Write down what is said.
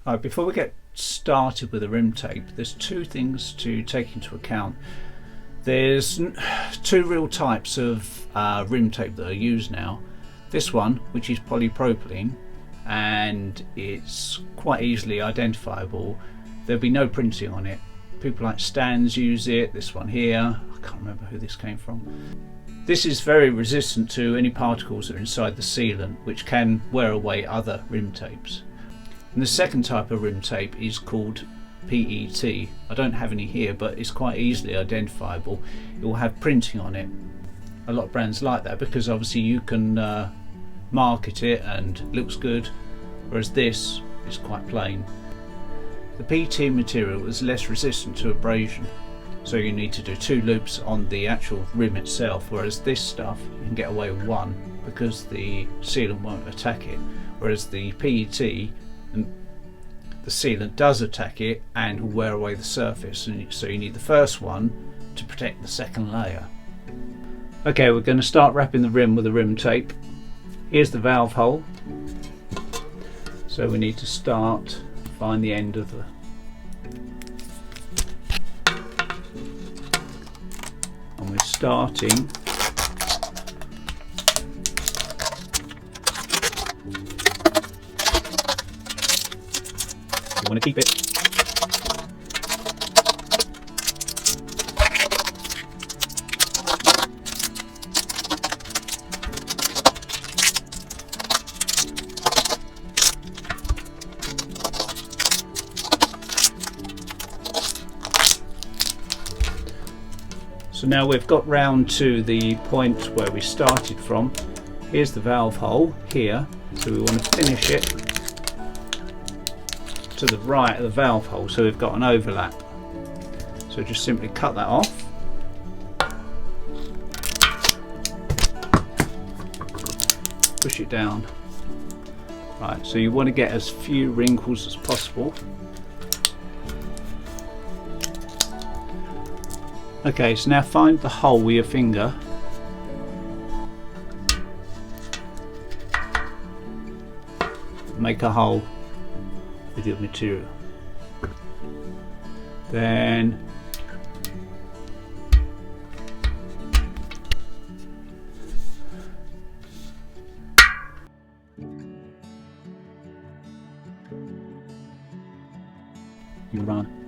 Right, before we get started with the rim tape, there's two things to take into account. There's two real types of rim tape that are used now. This one, which is polypropylene, and it's quite easily identifiable. There'll be no printing on it. People like Stans use it. This one here, I can't remember who this came from. This is very resistant to any particles that are inside the sealant, which can wear away other rim tapes. And the second type of rim tape is called PET. I don't have any here, but it's quite easily identifiable. It will have printing on it. A lot of brands like that because obviously you can market it and it looks good, whereas this is quite plain. The PET material is less resistant to abrasion, so you need to do 2 loops on the actual rim itself, whereas this stuff you can get away with 1 because the sealant won't attack it, whereas the PET, the sealant does attack it and will wear away the surface, and so you need the first one to protect the second layer. Okay, we're going to start wrapping the rim with the rim tape. Here's the valve hole, so we need to find the end of the and we're starting you want to keep it So now we've got round to the point where we started from. Here's the valve hole here, so we want to finish it to the right of the valve hole, so we've got an overlap. So just simply cut that off. Push it down. Right, so you want to get as few wrinkles as possible. Okay, so now find the hole with your finger. Make a hole with your material. Then you run.